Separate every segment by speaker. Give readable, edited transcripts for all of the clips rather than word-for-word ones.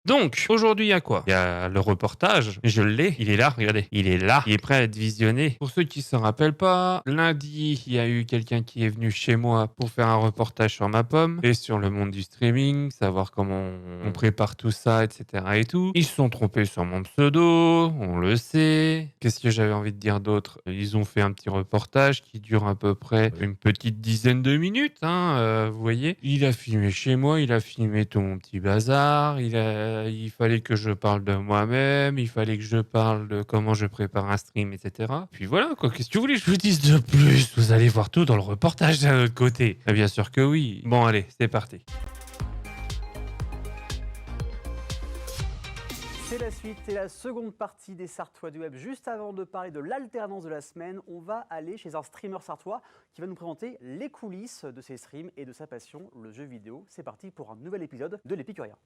Speaker 1: Donc, aujourd'hui, il y a quoi? Il y a le reportage, je l'ai, il est là, regardez, il est là, il est prêt à être visionné. Pour ceux qui ne se rappellent pas, lundi, il y a eu quelqu'un qui est venu chez moi pour faire un reportage sur ma pomme et sur le monde du streaming, savoir comment on prépare tout ça, etc. et tout. Ils se sont trompés sur mon pseudo, on le sait. Qu'est-ce que j'avais envie de dire d'autre? Ils ont fait un petit reportage qui dure à peu près une petite dizaine de minutes, hein, vous voyez. Il a filmé chez moi, il a filmé tout mon petit bazar, il fallait que je parle de moi-même, il fallait que je parle de comment je prépare un stream, etc. Puis voilà, quoi. Qu'est-ce que vous voulez que je vous dise de plus? Vous allez voir tout dans le reportage d'un autre côté. Ah, bien sûr que oui. Bon, allez, c'est parti.
Speaker 2: C'est la suite, c'est la seconde partie des Sartois du Web. Juste avant de parler de l'alternance de la semaine, on va aller chez un streamer sartois qui va nous présenter les coulisses de ses streams et de sa passion, le jeu vidéo. C'est parti pour un nouvel épisode de l'Épicurien.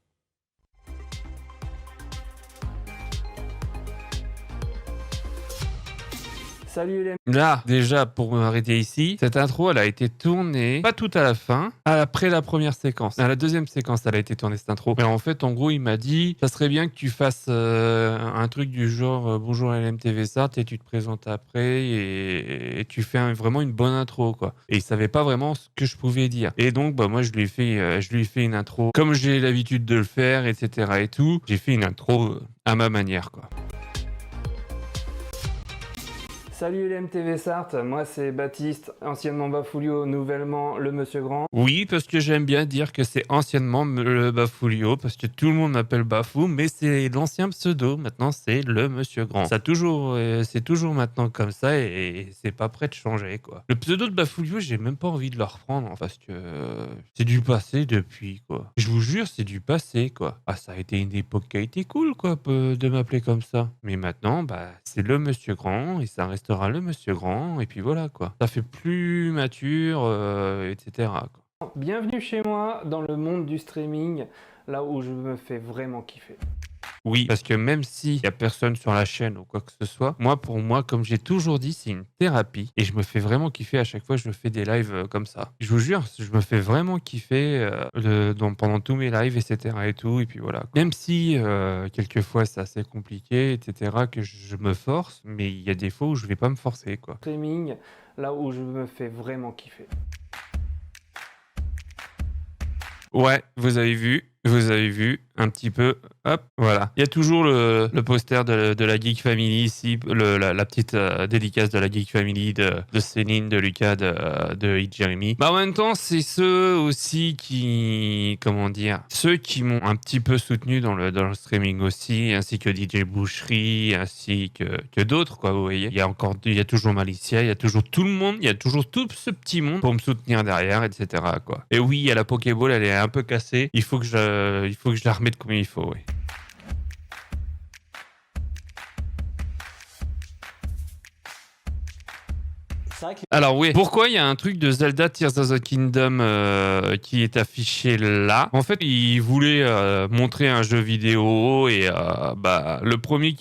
Speaker 2: Salut les...
Speaker 1: Là, déjà, pour m'arrêter ici, cette intro, elle a été tournée, pas tout à la fin, après la première séquence. À la deuxième séquence, elle a été tournée, cette intro. Mais en fait, en gros, il m'a dit, ça serait bien que tu fasses un truc du genre, bonjour LMTV Sart, et tu te présentes après, et tu fais vraiment une bonne intro, quoi. Et il savait pas vraiment ce que je pouvais dire. Et donc, bah, moi, je lui ai fait une intro, comme j'ai l'habitude de le faire, etc. et tout. J'ai fait une intro à ma manière, quoi.
Speaker 3: Salut les MTV Sart, moi c'est Baptiste, anciennement Bafoulio, nouvellement le Monsieur Grand.
Speaker 1: Oui, parce que j'aime bien dire que c'est anciennement le Bafoulio, parce que tout le monde m'appelle Bafou, mais c'est l'ancien pseudo, maintenant c'est le Monsieur Grand. C'est toujours maintenant comme ça et c'est pas prêt de changer, quoi. Le pseudo de Bafoulio, j'ai même pas envie de le reprendre, hein, parce que c'est du passé depuis, quoi. Je vous jure, c'est du passé, quoi. Ah, ça a été une époque qui a été cool, quoi, de m'appeler comme ça. Mais maintenant, bah, c'est le Monsieur Grand et ça restera le Monsieur Grand, et puis voilà, quoi. Ça fait plus mature, etc., quoi.
Speaker 3: Bienvenue chez moi dans le monde du streaming, là où je me fais vraiment kiffer.
Speaker 1: Oui, parce que même s'il y a personne sur la chaîne ou quoi que ce soit, moi, pour moi, comme j'ai toujours dit, c'est une thérapie et je me fais vraiment kiffer à chaque fois que je fais des lives comme ça. Je vous jure, je me fais vraiment kiffer pendant tous mes lives, etc. et tout. Et puis voilà. Même si quelquefois c'est assez compliqué, etc., que je me force, mais il y a des fois où je vais pas me forcer, quoi.
Speaker 3: Streaming, là où je me fais vraiment kiffer.
Speaker 1: Ouais, vous avez vu un petit peu, hop, voilà. Il y a toujours le poster de la Geek Family ici, la petite dédicace de la Geek Family de Céline, de Lucas, de Jeremy. Bah, en même temps, c'est ceux aussi ceux qui m'ont un petit peu soutenu dans le streaming aussi, ainsi que DJ Boucherie, ainsi que d'autres, quoi, vous voyez. Il y a toujours Malicia, il y a toujours tout le monde, il y a toujours tout ce petit monde pour me soutenir derrière, etc., quoi. Et oui, il y a la Pokéball, elle est un peu cassée. Il faut que je la remette comme il faut, oui. Alors oui, pourquoi il y a un truc de Zelda Tears of the Kingdom qui est affiché là? En fait, ils voulaient montrer un jeu vidéo et bah le premier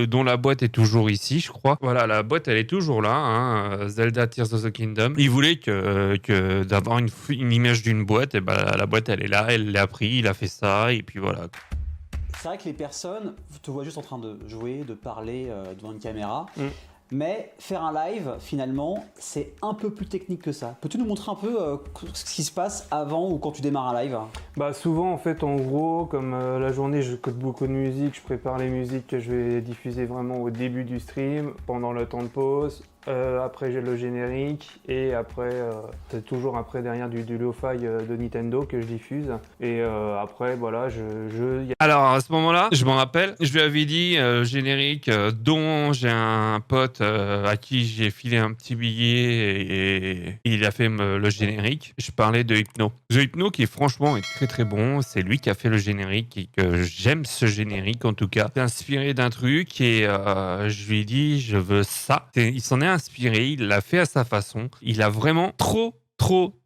Speaker 1: dont la boîte est toujours ici, je crois. Voilà, la boîte elle est toujours là, hein, Zelda Tears of the Kingdom. Ils voulaient que d'avoir une image d'une boîte, et bah la boîte elle est là, elle l'a pris, il a fait ça et puis voilà.
Speaker 2: C'est vrai que les personnes te voient juste en train de jouer, de parler devant une caméra. Mais faire un live, finalement, c'est un peu plus technique que ça. Peux-tu nous montrer un peu ce qui se passe avant ou quand tu démarres un live?
Speaker 3: Bah souvent en fait en gros comme la journée je code beaucoup de musique, je prépare les musiques que je vais diffuser vraiment au début du stream, pendant le temps de pause. Après j'ai le générique et après c'est toujours après derrière du lo-fi de Nintendo que je diffuse et après voilà
Speaker 1: Alors à ce moment-là, je m'en rappelle, je lui avais dit générique dont j'ai un pote à qui j'ai filé un petit billet et il a fait le générique. Je parlais de Hypno. The Hypno qui franchement est très très bon, c'est lui qui a fait le générique et que j'aime ce générique en tout cas. C'est inspiré d'un truc et je lui ai dit je veux ça. Il s'en est inspiré, il l'a fait à sa façon. Il a vraiment trop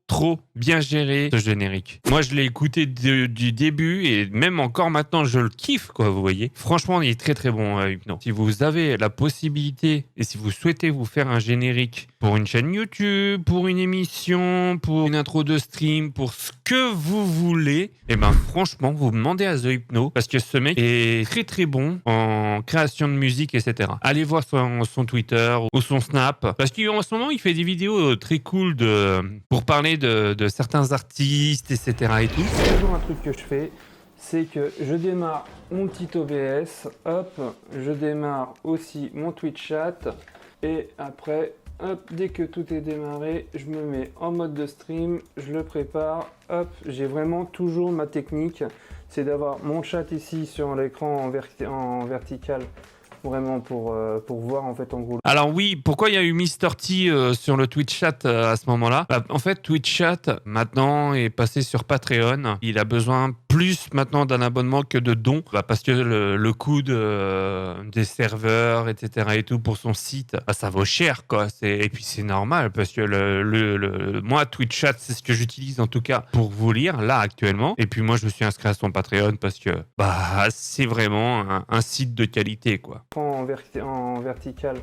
Speaker 1: trop bien géré ce générique. Moi, je l'ai écouté du début et même encore maintenant, je le kiffe, quoi, vous voyez. Franchement, il est très très bon, Hypno. Si vous avez la possibilité et si vous souhaitez vous faire un générique pour une chaîne YouTube, pour une émission, pour une intro de stream, pour ce que vous voulez, et ben franchement, vous demandez à The Hypno parce que ce mec est très très bon en création de musique, etc. Allez voir son Twitter ou son Snap parce qu'en ce moment, il fait des vidéos très cool pour parler de certains artistes, etc. et tout.
Speaker 3: Toujours un truc que je fais, c'est que je démarre mon petit OBS, hop, je démarre aussi mon Twitch chat et après, hop, dès que tout est démarré, je me mets en mode de stream, je le prépare, hop, j'ai vraiment toujours ma technique, c'est d'avoir mon chat ici sur l'écran en vertical. Vraiment pour voir en fait en gros.
Speaker 1: Alors oui, pourquoi il y a eu Mr. T sur le Twitch chat à ce moment-là? En fait, Twitch chat maintenant est passé sur Patreon. Il a besoin plus maintenant d'un abonnement que de dons parce que le coût des serveurs, etc. et tout pour son site, ça vaut cher quoi. Et puis c'est normal parce que moi Twitch chat c'est ce que j'utilise en tout cas pour vous lire là actuellement. Et puis moi je me suis inscrit à son Patreon parce que c'est vraiment un site de qualité quoi.
Speaker 3: En vertical.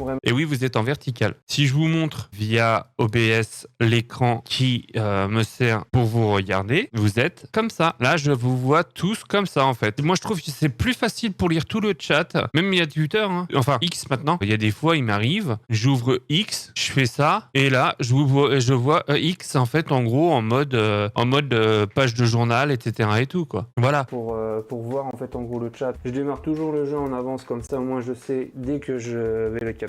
Speaker 3: Vraiment.
Speaker 1: Et oui, vous êtes en vertical. Si je vous montre via OBS l'écran qui me sert pour vous regarder, vous êtes comme ça. Là, je vous vois tous comme ça, en fait. Moi, je trouve que c'est plus facile pour lire tout le chat. Même il y a Twitter, hein. Enfin X maintenant. Il y a des fois, il m'arrive, j'ouvre X, je fais ça, et là, je vois X, en fait, en gros, en mode page de journal, etc. et tout, quoi. Voilà.
Speaker 3: Pour voir, en fait, en gros, le chat. Je démarre toujours le jeu en avance, comme ça, au moins, je sais dès que je vais le capturer.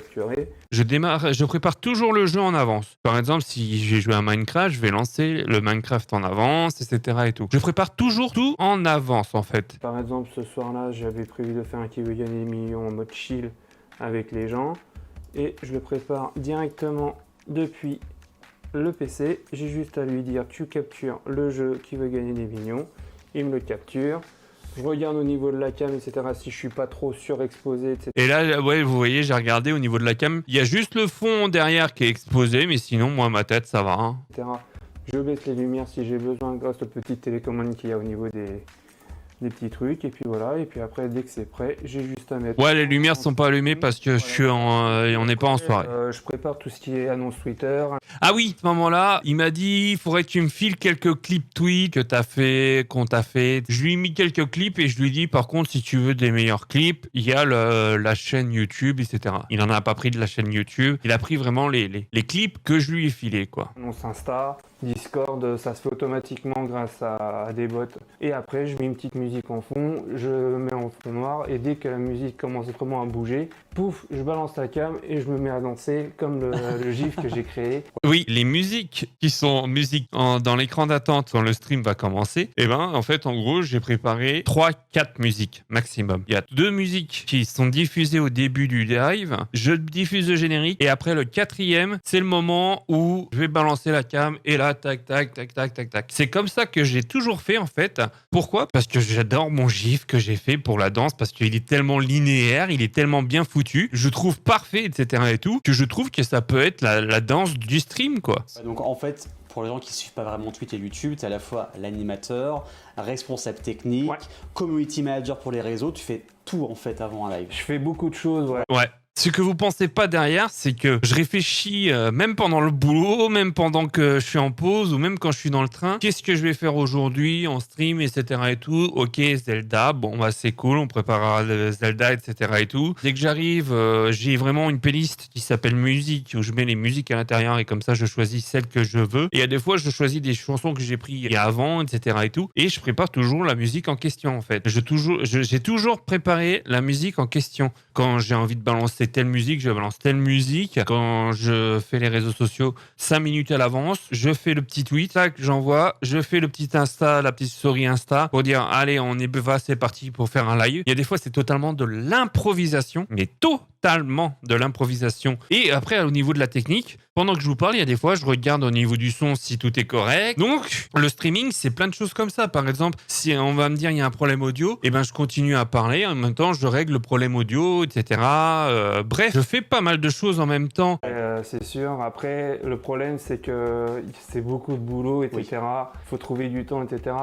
Speaker 1: Je prépare toujours le jeu en avance. Par exemple, si j'ai joué à Minecraft, je vais lancer le Minecraft en avance, etc. et tout. Je prépare toujours tout en avance, en fait.
Speaker 3: Par exemple, ce soir-là, j'avais prévu de faire un Qui veut gagner des millions en mode chill avec les gens. Et je le prépare directement depuis le PC. J'ai juste à lui dire, tu captures le jeu Qui veut gagner des millions. Il me le capture. Je regarde au niveau de la cam, etc. si je suis pas trop surexposé, etc.
Speaker 1: Et là, ouais, vous voyez, j'ai regardé au niveau de la cam. Il y a juste le fond derrière qui est exposé, mais sinon, moi, ma tête, ça va. Hein.
Speaker 3: Etc. Je baisse les lumières si j'ai besoin grâce aux petites télécommandes qu'il y a au niveau des petits trucs. Et puis voilà. Et puis après, dès que c'est prêt, j'ai juste à mettre...
Speaker 1: Ouais, les lumières sont pas allumées parce que on n'est pas en soirée.
Speaker 3: Je prépare tout ce qui est annonce Twitter.
Speaker 1: Ah oui, à ce moment-là, il m'a dit, il faudrait que tu me files quelques clips tweets qu'on t'a fait. Je lui ai mis quelques clips et je lui ai dit, par contre, si tu veux des meilleurs clips, il y a la chaîne YouTube, etc. Il en a pas pris de la chaîne YouTube. Il a pris vraiment les clips que je lui ai filés, quoi.
Speaker 3: Annonce Insta, Discord, ça se fait automatiquement grâce à des bots. Et après, je mets une petite musique en fond, je mets en fond noir et dès que la musique commence vraiment à bouger, pouf, je balance la cam et je me mets à danser comme le gif que j'ai créé.
Speaker 1: Oui, les musiques qui sont dans l'écran d'attente quand le stream va commencer, et en fait, en gros, j'ai préparé 3-4 musiques maximum. Il y a 2 musiques qui sont diffusées au début du live, je diffuse le générique, et après le 4e, c'est le moment où je vais balancer la cam, et là, tac, tac, tac, tac, tac, tac. C'est comme ça que j'ai toujours fait, en fait. Pourquoi? Parce que j'adore mon gif que j'ai fait pour la danse, parce qu'il est tellement linéaire, il est tellement bien foutu, je trouve parfait, etc. et tout, que je trouve que ça peut être la danse du stream, quoi.
Speaker 2: Donc en fait, pour les gens qui ne suivent pas vraiment Twitch et YouTube, tu es à la fois l'animateur, responsable technique, community manager pour les réseaux, tu fais tout en fait avant un live.
Speaker 3: Je fais beaucoup de choses, ouais.
Speaker 1: Ce que vous pensez pas derrière, c'est que je réfléchis même pendant le boulot, même pendant que je suis en pause ou même quand je suis dans le train. Qu'est-ce que je vais faire aujourd'hui en stream, etc. et tout. Ok, Zelda, bon bah c'est cool, on préparera le Zelda, etc. et tout. Dès que j'arrive, j'ai vraiment une playlist qui s'appelle musique où je mets les musiques à l'intérieur et comme ça je choisis celle que je veux. Et il y a des fois je choisis des chansons que j'ai prises avant, etc. et tout. Et je prépare toujours la musique en question en fait. J'ai toujours préparé la musique en question. Quand j'ai envie de balancer telle musique, je balance telle musique. Quand je fais les réseaux sociaux 5 minutes à l'avance, je fais le petit tweet, tac, j'envoie, je fais le petit Insta, la petite story Insta pour dire allez, on est c'est parti pour faire un live. Il y a des fois c'est totalement de l'improvisation, mais totalement de l'improvisation. Et après au niveau de la technique, pendant que je vous parle, il y a des fois je regarde au niveau du son si tout est correct. Donc le streaming, c'est plein de choses comme ça. Par exemple, si on va me dire il y a un problème audio, et ben je continue à parler, en même temps je règle le problème audio, etc. Bref, je fais pas mal de choses en même temps.
Speaker 3: c'est sûr. Après, le problème, c'est que c'est beaucoup de boulot, etc. Il faut trouver du temps, etc.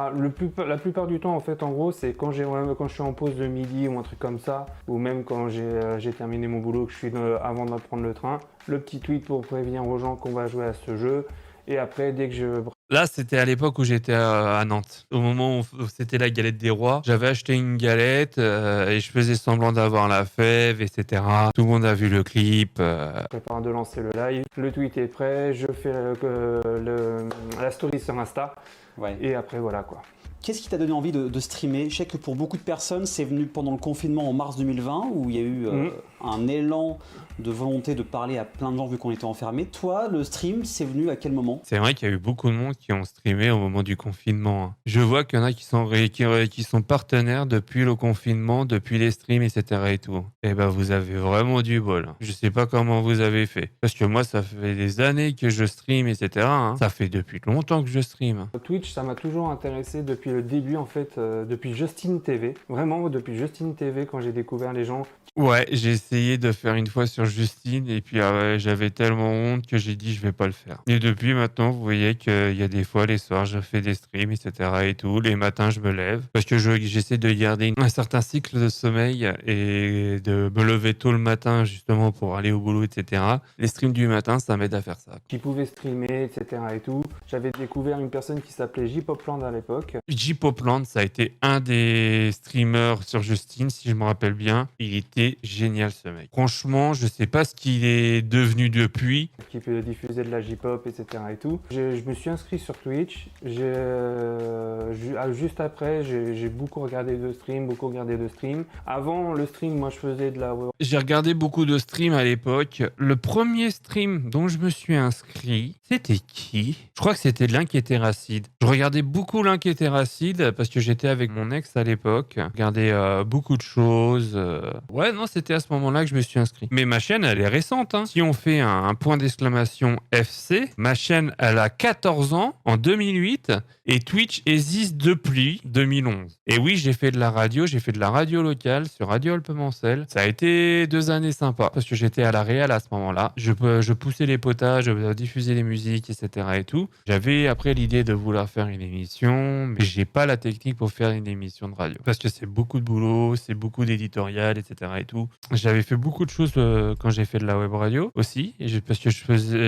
Speaker 3: La plupart du temps, en fait, en gros, c'est quand je suis en pause de midi ou un truc comme ça, ou même quand j'ai terminé mon boulot, que je suis avant de prendre le train, le petit tweet pour prévenir aux gens qu'on va jouer à ce jeu. Et après, dès que je...
Speaker 1: Là, c'était à l'époque où j'étais à Nantes. Au moment où c'était la galette des rois, j'avais acheté une galette et je faisais semblant d'avoir la fève, etc. Tout le monde a vu le clip.
Speaker 3: Je prépare de lancer le live. Le tweet est prêt, je fais la story sur Insta.
Speaker 2: Ouais.
Speaker 3: Et après, voilà quoi.
Speaker 2: Qu'est-ce qui t'a donné envie de streamer? Je sais que pour beaucoup de personnes, c'est venu pendant le confinement en mars 2020, où il y a eu un élan de volonté de parler à plein de gens vu qu'on était enfermés. Toi, le stream, c'est venu à quel moment?
Speaker 1: C'est vrai qu'il y a eu beaucoup de monde qui ont streamé au moment du confinement. Je vois qu'il y en a qui sont partenaires depuis le confinement, depuis les streams, etc. et tout. Et ben, vous avez vraiment du bol. Je sais pas comment vous avez fait. Parce que moi, ça fait des années que je stream, etc. Ça fait depuis longtemps que je stream.
Speaker 3: Twitch, ça m'a toujours intéressé depuis le début, en fait, depuis Justine TV. Vraiment, depuis Justine TV, quand j'ai découvert les gens.
Speaker 1: Ouais, j'ai essayé de faire une fois sur Justine et puis j'avais tellement honte que j'ai dit je vais pas le faire. Et depuis maintenant, vous voyez qu'il y a des fois les soirs je fais des streams, etc. et tout. Les matins je me lève parce que j'essaie de garder un certain cycle de sommeil et de me lever tôt le matin justement pour aller au boulot, etc. Les streams du matin, ça m'aide à faire ça.
Speaker 3: Qui pouvaient streamer, etc. et tout. J'avais découvert une personne qui s'appelait J-Popland à l'époque.
Speaker 1: J-Popland, ça a été un des streamers sur Justine, si je me rappelle bien. Il était génial ce mec. Franchement, je sais pas ce qu'il est devenu depuis.
Speaker 3: Qui peut diffuser de la J-pop, etc. et tout. Je me suis inscrit sur Twitch. Juste après, j'ai beaucoup regardé de streams. Avant le stream, moi je faisais de la web.
Speaker 1: J'ai regardé beaucoup de streams à l'époque. Le premier stream dont je me suis inscrit, c'était qui? Je crois que c'était l'Inquiétéracide. Je regardais beaucoup l'Inquiétéracide parce que j'étais avec mon ex à l'époque. Je regardais beaucoup de choses. Ouais, non, c'était à ce moment-là que je me suis inscrit. Mais ma chaîne, elle est récente. Si on fait un point d'exclamation FC, ma chaîne, elle a 14 ans en 2008 et Twitch existe depuis 2011. Et oui, j'ai fait de la radio locale sur Radio Alpemancel. Ça a été 2 années sympas parce que j'étais à la réal à ce moment-là. Je poussais les potages, je diffusais les musiques, etc. et tout. J'avais après l'idée de vouloir faire une émission, mais j'ai pas la technique pour faire une émission de radio parce que c'est beaucoup de boulot, c'est beaucoup d'éditorial, etc. et tout. J'avais fait beaucoup de choses quand j'ai fait de la web radio aussi, parce que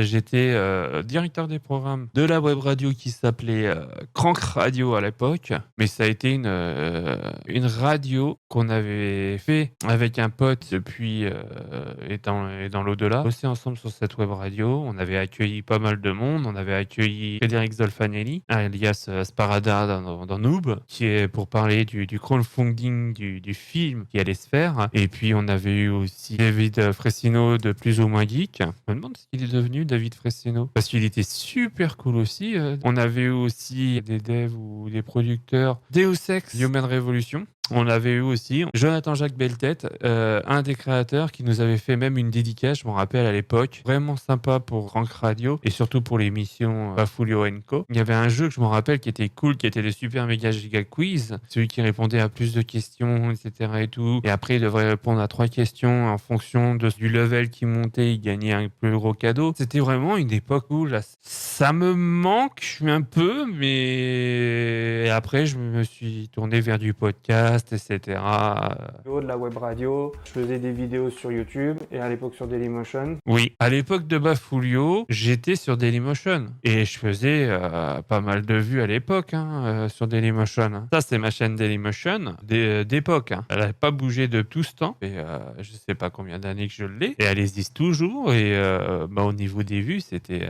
Speaker 1: j'étais directeur des programmes de la web radio qui s'appelait Crank Radio à l'époque, mais ça a été une radio qu'on avait fait avec un pote depuis et dans l'au-delà. On bossait ensemble sur cette web radio, on avait accueilli pas mal de monde, on avait accueilli Frédéric Zolfanelli, alias Sparada dans Noob, qui est pour parler du crowdfunding du film qui allait se faire, et puis on avait eu aussi David Fressino de Plus ou Moins Geek. Je me demande ce qu'il est devenu, David Fressino, parce qu'il était super cool aussi. On avait eu aussi des devs ou des producteurs Deus Ex Human Revolution. On avait eu aussi Jonathan Jacques Belletête, un des créateurs qui nous avait fait même une dédicace, je m'en rappelle à l'époque. Vraiment sympa pour Rank Radio et surtout pour l'émission Bafulio & Co. Il y avait un jeu que je me rappelle qui était cool, qui était le Super Mega Giga Quiz. Celui qui répondait à plus de questions, etc. et tout. Et après, il devrait répondre à 3 questions en fonction du level qui montait. Il gagnait un plus gros cadeau. C'était vraiment une époque où ça me manque un peu, mais après, je me suis tourné vers du podcast, etc.
Speaker 3: De la web radio, je faisais des vidéos sur YouTube et à l'époque sur Dailymotion.
Speaker 1: Oui, à l'époque de Bafulio, j'étais sur Dailymotion et je faisais pas mal de vues à l'époque sur Dailymotion. Ça, c'est ma chaîne Dailymotion d'époque. Elle n'a pas bougé de tout ce temps et je sais pas combien d'années que je l'ai et elle existe toujours et au niveau des vues, c'était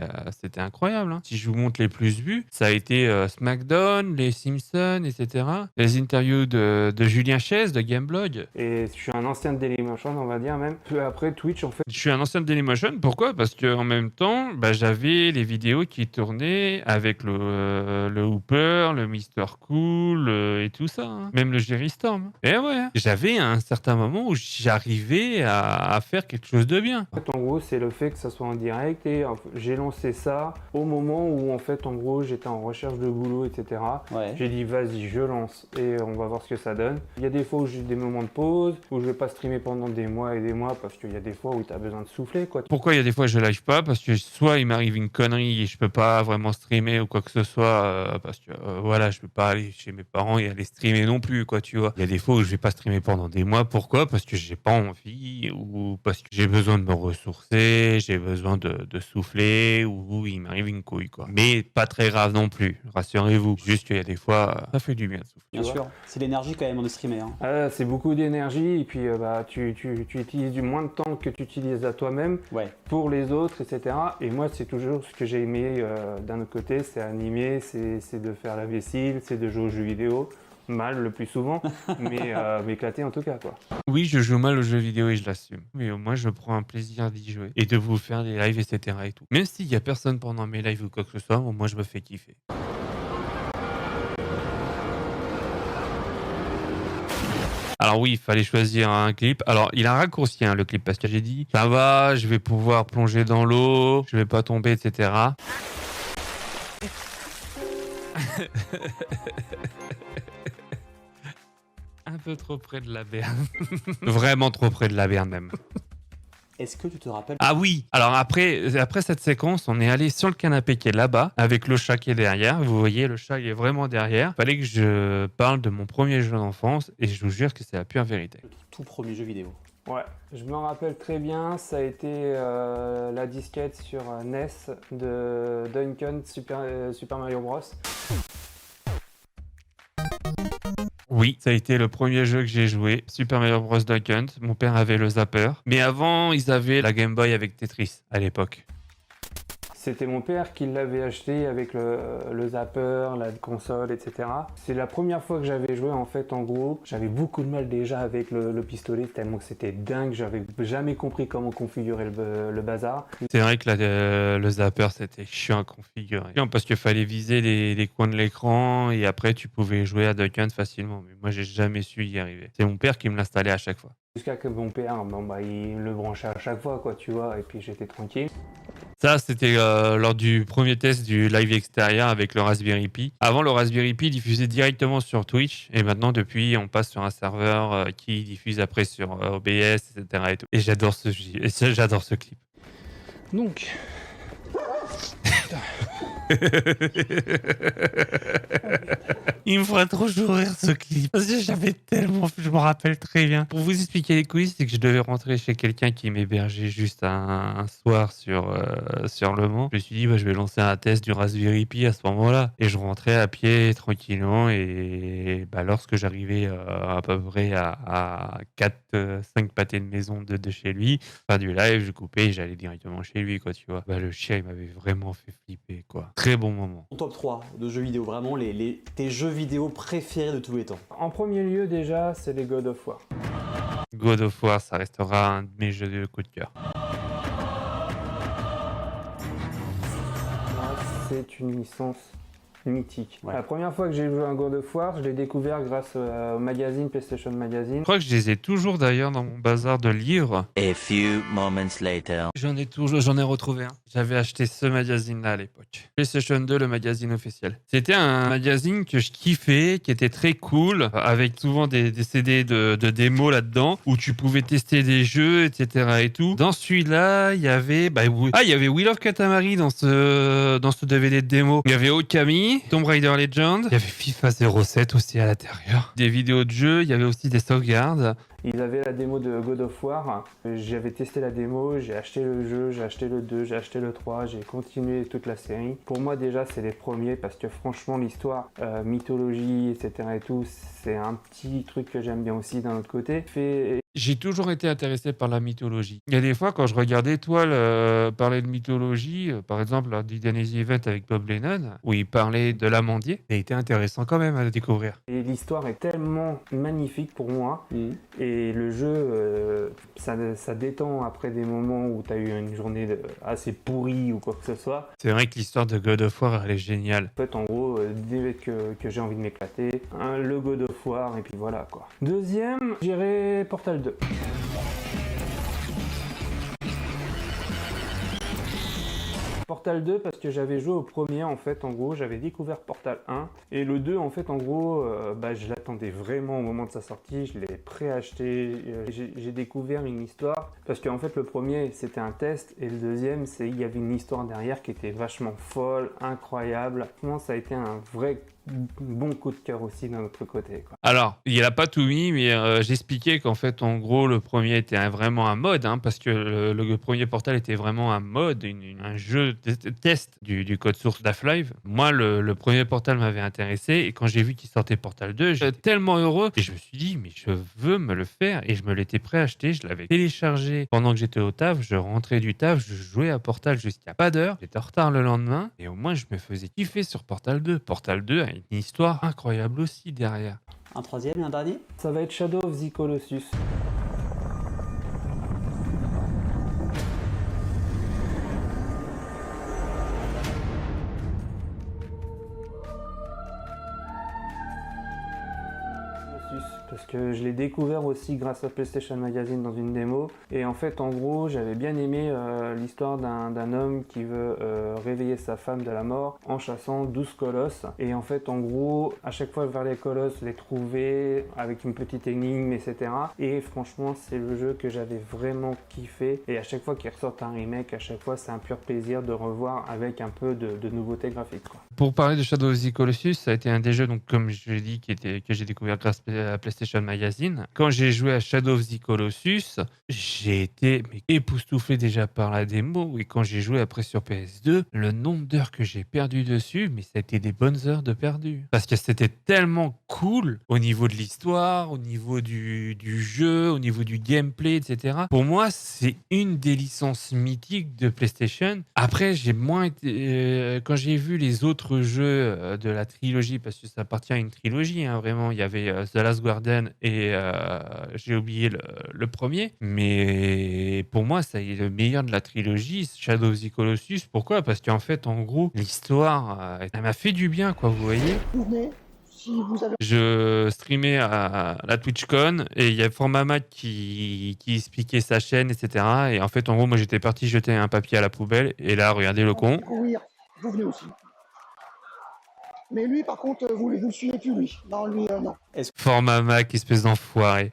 Speaker 1: incroyable. Si je vous montre les plus vues, ça a été SmackDown, les Simpsons, etc. Les interviews de Julien Chaise de Gameblog.
Speaker 3: Et je suis un ancien de Dailymotion, on va dire même. Peu après Twitch, en fait.
Speaker 1: Je suis un ancien de Dailymotion. Pourquoi? Parce qu'en même temps, j'avais les vidéos qui tournaient avec le Hooper, le Mr. Cool et tout ça. Même le Jerry Storm. Et ouais, j'avais un certain moment où j'arrivais à faire quelque chose de bien.
Speaker 3: En fait, en gros, c'est le fait que ça soit en direct et j'ai lancé ça au moment où, en fait, en gros, j'étais en recherche de boulot, etc.
Speaker 2: Ouais.
Speaker 3: J'ai dit, vas-y, je lance et on va voir ce que ça donne. donne. Il y a des fois où j'ai des moments de pause, où je vais pas streamer pendant des mois et des mois parce qu'il y a des fois où tu as besoin de souffler, quoi.
Speaker 1: Pourquoi il y a des fois je live pas? Parce que soit il m'arrive une connerie et je peux pas vraiment streamer ou quoi que ce soit, parce que voilà, je peux pas aller chez mes parents et aller streamer non plus, quoi, tu vois. Il y a des fois où je vais pas streamer pendant des mois. Pourquoi? Parce que j'ai pas envie ou parce que j'ai besoin de me ressourcer, j'ai besoin de souffler ou il m'arrive une couille, quoi. Mais pas très grave non plus, rassurez-vous. Juste qu'il y a des fois, ça fait du bien de souffler.
Speaker 2: Bien sûr, c'est l'énergie quand même de streamer. Hein.
Speaker 3: C'est beaucoup d'énergie et puis tu utilises du moins de temps que tu utilises à toi-même pour les autres, etc. Et moi, c'est toujours ce que j'ai aimé d'un autre côté, c'est animer, c'est de faire la vaisselle, c'est de jouer aux jeux vidéo. Mal le plus souvent, mais m'éclater en tout cas, quoi.
Speaker 1: Oui, je joue mal aux jeux vidéo et je l'assume. Mais au moins, je prends un plaisir d'y jouer et de vous faire des lives, etc. et tout. Même s'il y a personne pendant mes lives ou quoi que ce soit, au moins, je me fais kiffer. Alors oui, il fallait choisir un clip. Alors, il a raccourci le clip parce que j'ai dit « Ça va, je vais pouvoir plonger dans l'eau, je vais pas tomber, etc. » Un peu trop près de la berne. Vraiment trop près de la berne même.
Speaker 2: Est-ce que tu te rappelles?
Speaker 1: Ah oui. Alors après cette séquence, on est allé sur le canapé qui est là-bas, avec le chat qui est derrière. Vous voyez, le chat il est vraiment derrière. Fallait que je parle de mon premier jeu d'enfance et je vous jure que c'est la pure vérité.
Speaker 2: Le tout premier jeu vidéo.
Speaker 3: Ouais, je me rappelle très bien, ça a été la disquette sur NES de Duncan Super Mario Bros.
Speaker 1: Oui, ça a été le premier jeu que j'ai joué, Super Mario Bros. Duck Hunt. Mon père avait le zapper. Mais avant, ils avaient la Game Boy avec Tetris, à l'époque.
Speaker 3: C'était mon père qui l'avait acheté avec le zapper, la console, etc. C'est la première fois que j'avais joué en fait en gros. J'avais beaucoup de mal déjà avec le pistolet, tellement que c'était dingue. J'avais jamais compris comment configurer le bazar.
Speaker 1: C'est vrai que le zapper, c'était chiant à configurer. Chiant parce qu'il fallait viser les coins de l'écran et après, tu pouvais jouer à Duck Hunt facilement. Mais moi, j'ai jamais su y arriver. C'est mon père qui me l'installait à chaque fois.
Speaker 3: Jusqu'à que mon père, il le branchait à chaque fois, quoi, tu vois, et puis j'étais tranquille.
Speaker 1: Ça, c'était lors du premier test du live extérieur avec le Raspberry Pi. Avant, le Raspberry Pi diffusait directement sur Twitch. Et maintenant, depuis, on passe sur un serveur qui diffuse après sur OBS, etc. Et, tout. Et j'adore ce clip.
Speaker 3: Donc...
Speaker 1: Il me ferait trop rire ce clip. Parce que je me rappelle très bien. Pour vous expliquer les coulisses, c'est que je devais rentrer chez quelqu'un qui m'hébergeait juste un soir sur Le Mans. Je me suis dit, je vais lancer un test du Raspberry Pi à ce moment-là. Et je rentrais à pied tranquillement. Et lorsque j'arrivais à peu près à 4-5 pâtés de maison de chez lui, fin du live, je coupais et j'allais directement chez lui, quoi, tu vois. Le chien, il m'avait vraiment fait flipper, quoi. Très bon moment.
Speaker 2: Ton top 3 de jeux vidéo, vraiment tes jeux vidéo préférés de tous les temps.
Speaker 3: En premier lieu, déjà, c'est les God of War.
Speaker 1: God of War, ça restera un de mes jeux de coup de cœur.
Speaker 3: C'est une licence mythique.
Speaker 2: Ouais.
Speaker 3: La première fois que j'ai joué à un God of War, je l'ai découvert grâce au magazine PlayStation Magazine.
Speaker 1: Je crois que je les ai toujours d'ailleurs dans mon bazar de livres.
Speaker 4: A few moments later.
Speaker 1: J'en ai retrouvé un. J'avais acheté ce magazine-là à l'époque. PlayStation 2, le magazine officiel. C'était un magazine que je kiffais, qui était très cool, avec souvent des CD de démos là-dedans, où tu pouvais tester des jeux, etc. et tout. Dans celui-là, il y avait, il y avait Will of Katamari dans ce DVD de démo. Il y avait Okami, Tomb Raider Legend. Il y avait FIFA 07 aussi à l'intérieur. Des vidéos de jeux, il y avait aussi des sauvegardes.
Speaker 3: Ils avaient la démo de God of War, j'avais testé la démo, j'ai acheté le jeu, j'ai acheté le 2, j'ai acheté le 3, j'ai continué toute la série. Pour moi déjà c'est les premiers parce que franchement l'histoire, mythologie, etc. et tout, c'est un petit truc que j'aime bien aussi d'un autre côté.
Speaker 1: J'ai toujours été intéressé par la mythologie. Il y a des fois, quand je regardais Toile parler de mythologie, par exemple, lors du dernier event avec Bob Lennon, où il parlait de l'amandier, ça a été intéressant quand même à découvrir.
Speaker 3: Et l'histoire est tellement magnifique pour moi. Et le jeu, ça détend après des moments où tu as eu une journée assez pourrie ou quoi que ce soit.
Speaker 1: C'est vrai que l'histoire de God of War, elle est géniale.
Speaker 3: En fait, en gros, dès que j'ai envie de m'éclater, le God of War, et puis voilà quoi. Deuxième, j'irai Portal 2. Portal 2 parce que j'avais joué au premier en fait, en gros, j'avais découvert Portal 1 et le 2 en fait, en gros, je l'attendais vraiment au moment de sa sortie, je l'ai préacheté, j'ai découvert une histoire parce qu'en fait le premier c'était un test et le deuxième il y avait une histoire derrière qui était vachement folle, incroyable. Franchement, ça a été un vrai bon coup de cœur aussi d'un autre côté, quoi.
Speaker 1: Alors, il a pas tout mis, mais j'expliquais qu'en fait, en gros, le premier était vraiment un mode, hein, parce que le premier Portal était vraiment un mode, un jeu de test du code source d'Half-Life. Moi, le premier Portal m'avait intéressé, et quand j'ai vu qu'il sortait Portal 2, j'étais tellement heureux, et je me suis dit, mais je veux me le faire, et je me l'étais préacheté, je l'avais téléchargé pendant que j'étais au taf, je rentrais du taf, je jouais à Portal jusqu'à pas d'heure, j'étais en retard le lendemain, et au moins je me faisais kiffer sur Portal 2. Portal 2 a une histoire incroyable aussi derrière.
Speaker 2: Un troisième et un dernier?
Speaker 3: Ça va être Shadow of the Colossus. Parce que je l'ai découvert aussi grâce à PlayStation Magazine dans une démo. Et en fait, en gros, j'avais bien aimé l'histoire d'un homme qui veut réveiller sa femme de la mort en chassant 12 colosses. Et en fait, en gros, à chaque fois vers les colosses, les trouver avec une petite énigme, etc. Et franchement, c'est le jeu que j'avais vraiment kiffé. Et à chaque fois qu'il ressort un remake, à chaque fois, c'est un pur plaisir de revoir avec un peu de nouveauté graphique, quoi.
Speaker 1: Pour parler de Shadow of the Colossus, ça a été un des jeux, donc, comme je l'ai dit, que j'ai découvert grâce à PlayStation Magazine. Quand j'ai joué à Shadow of the Colossus, j'ai été époustouflé déjà par la démo. Et quand j'ai joué après sur PS2, le nombre d'heures que j'ai perdu dessus, mais ça a été des bonnes heures de perdu. Parce que c'était tellement cool au niveau de l'histoire, au niveau du jeu, au niveau du gameplay, etc. Pour moi, c'est une des licences mythiques de PlayStation. Après, j'ai moins été... quand j'ai vu les autres jeux de la trilogie, parce que ça appartient à une trilogie, hein, vraiment, il y avait The Last Guardian et j'ai oublié le premier, mais pour moi, ça est le meilleur de la trilogie, Shadow of the Colossus. Pourquoi? Parce qu'en fait, en gros, l'histoire, elle m'a fait du bien, quoi, vous voyez?
Speaker 5: Vous venez, si vous avez...
Speaker 1: Je streamais à la TwitchCon et il y a Formamac qui expliquait sa chaîne, etc. Et en fait, en gros, moi, j'étais parti jeter un papier à la poubelle et là, regardez le con.
Speaker 5: Courir, vous venez aussi. Mais lui, par contre, vous le suivez plus, lui. Non, lui, non.
Speaker 1: Formamac, espèce d'enfoiré.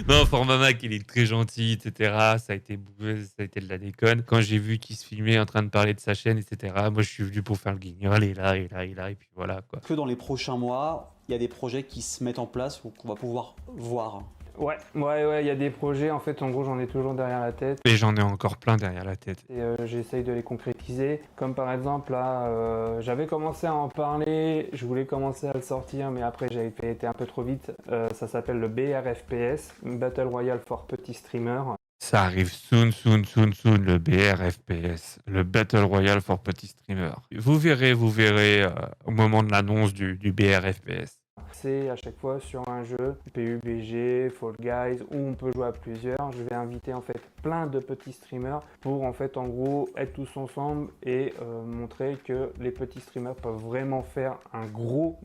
Speaker 1: Non, Formamac, il est très gentil, etc. Ça a été de la déconne. Quand j'ai vu qu'il se filmait en train de parler de sa chaîne, etc., moi, je suis venu pour faire le guignol. Et là, et puis voilà, quoi.
Speaker 2: Que dans les prochains mois, il y a des projets qui se mettent en place ou qu'on va pouvoir voir?
Speaker 3: Ouais, il y a des projets, en fait, en gros, j'en ai toujours derrière la tête.
Speaker 1: Et j'en ai encore plein derrière la tête.
Speaker 3: Et j'essaye de les concrétiser. Comme par exemple, là, j'avais commencé à en parler, je voulais commencer à le sortir, mais après, j'ai été un peu trop vite. Ça s'appelle le BRFPS, Battle Royale for Petit Streamer.
Speaker 1: Ça arrive soon, le BRFPS, le Battle Royale for Petit Streamer. Vous verrez au moment de l'annonce du BRFPS.
Speaker 3: C'est à chaque fois sur un jeu PUBG, Fall Guys, où on peut jouer à plusieurs. Je vais inviter en fait plein de petits streamers pour en fait en gros être tous ensemble et montrer que les petits streamers peuvent vraiment faire un gros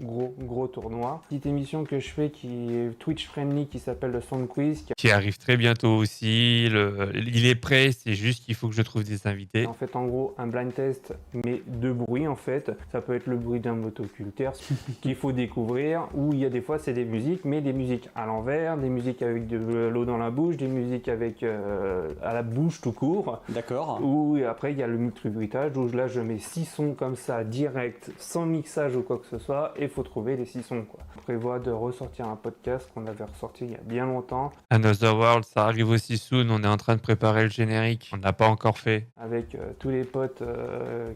Speaker 3: tournoi. Petite émission que je fais qui est Twitch friendly qui s'appelle le Sound Quiz.
Speaker 1: Qui arrive très bientôt aussi. Il est prêt, c'est juste qu'il faut que je trouve des invités.
Speaker 3: En fait en gros un blind test mais de bruit en fait. Ça peut être le bruit d'un motoculteur qu'il faut découvrir. Où il y a des fois c'est des musiques, mais des musiques à l'envers, des musiques avec de l'eau dans la bouche, des musiques avec à la bouche tout court.
Speaker 2: D'accord.
Speaker 3: Ou après il y a le micro-bruitage où là je mets 6 sons comme ça direct, sans mixage ou quoi que ce soit, et il faut trouver les 6 sons, quoi. On prévoit de ressortir un podcast qu'on avait ressorti il y a bien longtemps.
Speaker 1: Another World, ça arrive aussi soon, on est en train de préparer le générique, on n'a pas encore fait.
Speaker 3: Avec tous les potes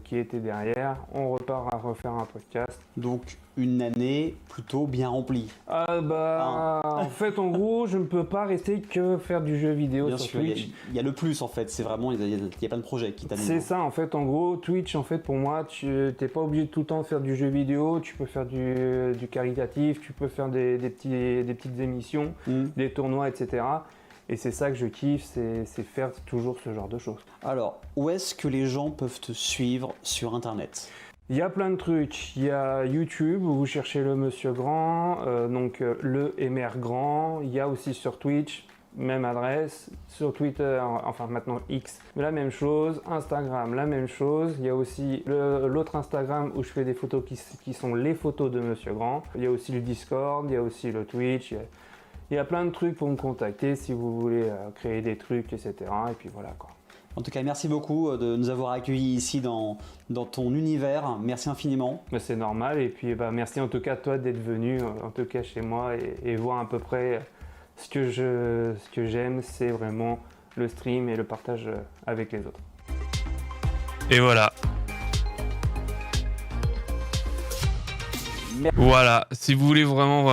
Speaker 3: qui étaient derrière, on repart à refaire un podcast.
Speaker 2: Donc une année plutôt bien remplie.
Speaker 3: En fait, en gros, je ne peux pas rester que faire du jeu vidéo
Speaker 2: Bien
Speaker 3: sur
Speaker 2: sûr,
Speaker 3: Twitch.
Speaker 2: il y a le plus en fait, c'est vraiment, il y a plein de projets qui t'animent.
Speaker 3: C'est ça, en fait, en gros, Twitch, en fait, pour moi, tu n'es pas obligé de tout le temps faire du jeu vidéo, tu peux faire du caritatif, tu peux faire des petites émissions, des tournois, etc. Et c'est ça que je kiffe, c'est faire toujours ce genre de choses.
Speaker 2: Alors, où est-ce que les gens peuvent te suivre sur Internet ?
Speaker 3: Il y a plein de trucs. Il y a YouTube où vous cherchez le Monsieur Grand, donc le MR Grand. Il y a aussi sur Twitch même adresse. Sur Twitter, enfin maintenant X, la même chose. Instagram, la même chose. Il y a aussi l'autre Instagram où je fais des photos qui sont les photos de Monsieur Grand. Il y a aussi le Discord, il y a aussi le Twitch. Il y a plein de trucs pour me contacter si vous voulez créer des trucs, etc. Et puis voilà quoi.
Speaker 2: En tout cas, merci beaucoup de nous avoir accueillis ici dans ton univers. Merci infiniment.
Speaker 3: Mais c'est normal. Et puis merci en tout cas toi d'être venu en tout cas chez moi et voir à peu près ce que j'aime, c'est vraiment le stream et le partage avec les autres.
Speaker 1: Et voilà. Voilà, si vous voulez vraiment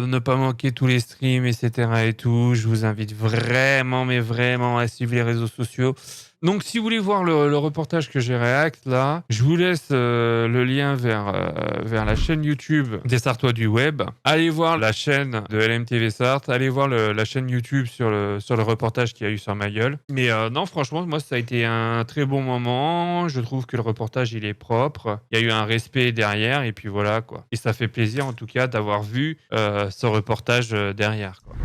Speaker 1: ne pas manquer tous les streams, etc. et tout, je vous invite vraiment, mais vraiment à suivre les réseaux sociaux. Donc, si vous voulez voir le reportage que j'ai réact là, je vous laisse le lien vers la chaîne YouTube des Sartois du Web. Allez voir la chaîne de LMTV Sarthe. Allez voir la chaîne YouTube sur le reportage qu'il y a eu sur ma gueule. Mais non, franchement, moi, ça a été un très bon moment. Je trouve que le reportage, il est propre. Il y a eu un respect derrière. Et puis voilà, quoi. Et ça fait plaisir, en tout cas, d'avoir vu ce reportage derrière, quoi.